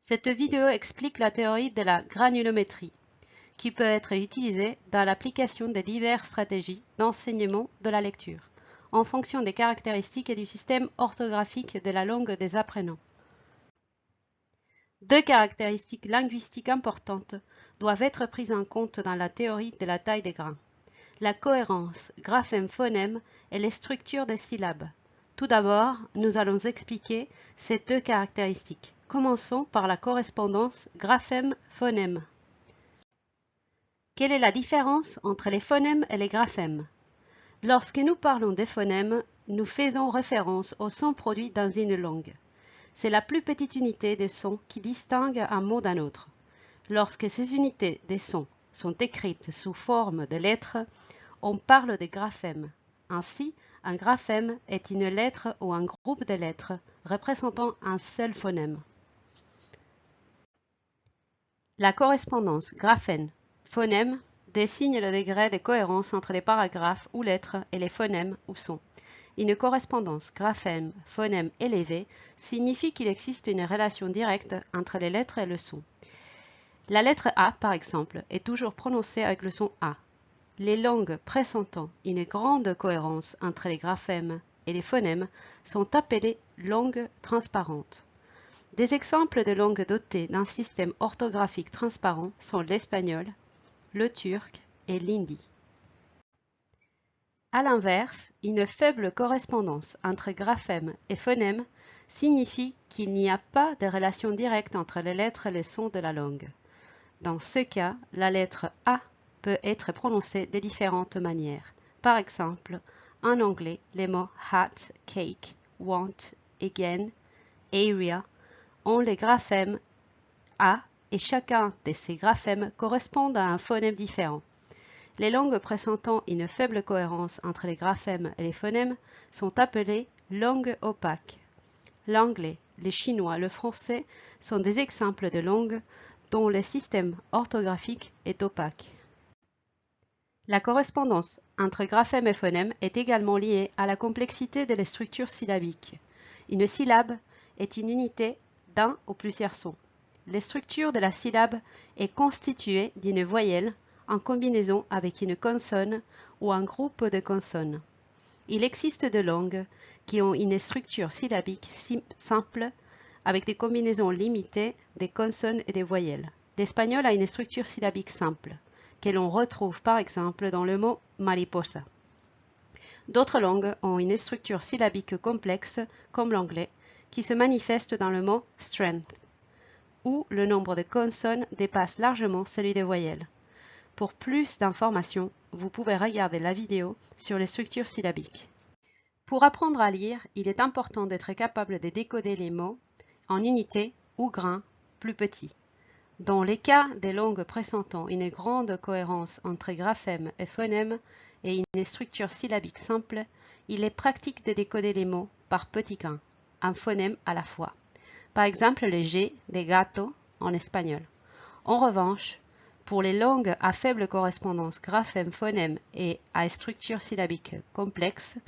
Cette vidéo explique la théorie de la granulométrie, qui peut être utilisée dans l'application de diverses stratégies d'enseignement de la lecture, en fonction des caractéristiques et du système orthographique de la langue des apprenants. Deux caractéristiques linguistiques importantes doivent être prises en compte dans la théorie de la taille des grains: la cohérence graphème-phonème et les structures des syllabes. Tout d'abord, nous allons expliquer ces deux caractéristiques. Commençons par la correspondance graphème-phonème. Quelle est la différence entre les phonèmes et les graphèmes? Lorsque nous parlons des phonèmes, nous faisons référence aux sons produits dans une langue. C'est la plus petite unité de son qui distingue un mot d'un autre. Lorsque ces unités de sons sont écrites sous forme de lettres, on parle de graphèmes. Ainsi, un graphème est une lettre ou un groupe de lettres représentant un seul phonème. La correspondance graphème-phonème désigne le degré de cohérence entre les paragraphes ou lettres et les phonèmes ou sons. Une correspondance graphème-phonème élevée signifie qu'il existe une relation directe entre les lettres et le son. La lettre A, par exemple, est toujours prononcée avec le son A. Les langues présentant une grande cohérence entre les graphèmes et les phonèmes sont appelées langues transparentes. Des exemples de langues dotées d'un système orthographique transparent sont l'espagnol, le turc et l'hindi. À l'inverse, une faible correspondance entre graphèmes et phonèmes signifie qu'il n'y a pas de relation directe entre les lettres et les sons de la langue. Dans ce cas, la lettre A peut être prononcée de différentes manières. Par exemple, en anglais, les mots hat, cake, want, again, area ont les graphèmes A et chacun de ces graphèmes correspond à un phonème différent. Les langues présentant une faible cohérence entre les graphèmes et les phonèmes sont appelées langues opaques. L'anglais, le chinois, le français sont des exemples de langues dont le système orthographique est opaque. La correspondance entre graphèmes et phonèmes est également liée à la complexité de la structure syllabique. Une syllabe est une unité d'un ou plusieurs sons. La structure de la syllabe est constituée d'une voyelle en combinaison avec une consonne ou un groupe de consonnes. Il existe des langues qui ont une structure syllabique simple avec des combinaisons limitées des consonnes et des voyelles. L'espagnol a une structure syllabique simple, que l'on retrouve par exemple dans le mot mariposa. D'autres langues ont une structure syllabique complexe, comme l'anglais, qui se manifeste dans le mot strength, où le nombre de consonnes dépasse largement celui des voyelles. Pour plus d'informations, vous pouvez regarder la vidéo sur les structures syllabiques. Pour apprendre à lire, il est important d'être capable de décoder les mots en unités ou grains plus petits. Dans les cas des langues présentant une grande cohérence entre graphèmes et phonèmes et une structure syllabique simple, il est pratique de décoder les mots par petits grains, un phonème à la fois. Par exemple, le G de gato en espagnol. En revanche, pour les langues à faible correspondance graphème-phonème et à structure syllabique complexe,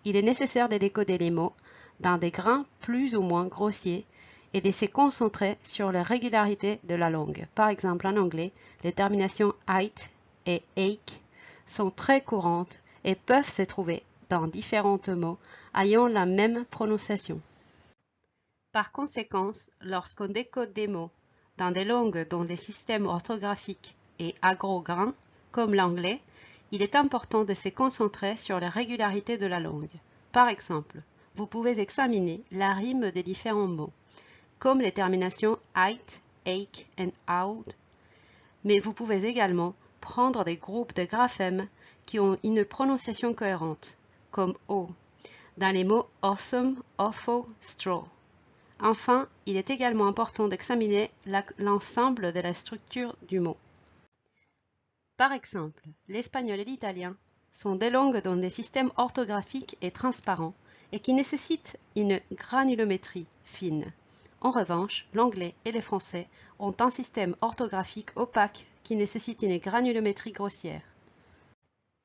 il est nécessaire de décoder les mots dans des grains plus ou moins grossiers et de se concentrer sur la régularité de la langue. Par exemple, en anglais, les terminations "ite" et "ake" sont très courantes et peuvent se trouver dans différents mots ayant la même prononciation. Par conséquent, lorsqu'on décode des mots dans des langues dont le système orthographique est à gros grains, comme l'anglais, il est important de se concentrer sur la régularité de la langue. Par exemple, vous pouvez examiner la rime des différents mots, comme les terminations "ite", "ake" et "out", mais vous pouvez également prendre des groupes de graphèmes qui ont une prononciation cohérente, comme O, dans les mots awesome, awful, straw. Enfin, il est également important d'examiner l'ensemble de la structure du mot. Par exemple, l'espagnol et l'italien sont des langues dont le système orthographique est transparent et qui nécessitent une granulométrie fine. En revanche, l'anglais et le français ont un système orthographique opaque qui nécessite une granulométrie grossière.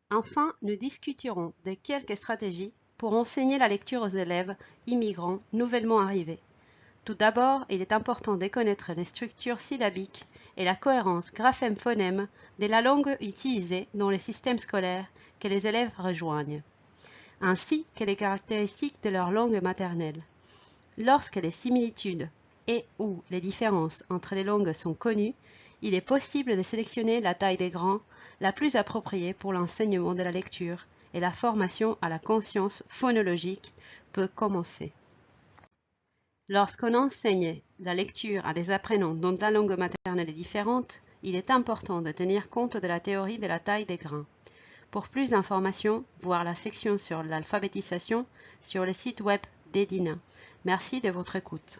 Enfin, nous discuterons de quelques stratégies pour enseigner la lecture aux élèves immigrants nouvellement arrivés. Tout d'abord, il est important de connaître les structures syllabiques et la cohérence graphème-phonème de la langue utilisée dans le système scolaire que les élèves rejoignent, ainsi que les caractéristiques de leur langue maternelle. Lorsque les similitudes et/ou les différences entre les langues sont connues, il est possible de sélectionner la taille des grands la plus appropriée pour l'enseignement de la lecture et la formation à la conscience phonologique peut commencer. Lorsqu'on enseigne la lecture à des apprenants dont la langue maternelle est différente, il est important de tenir compte de la théorie de la taille des grains. Pour plus d'informations, voir la section sur l'alphabétisation sur le site web d'Edina. Merci de votre écoute.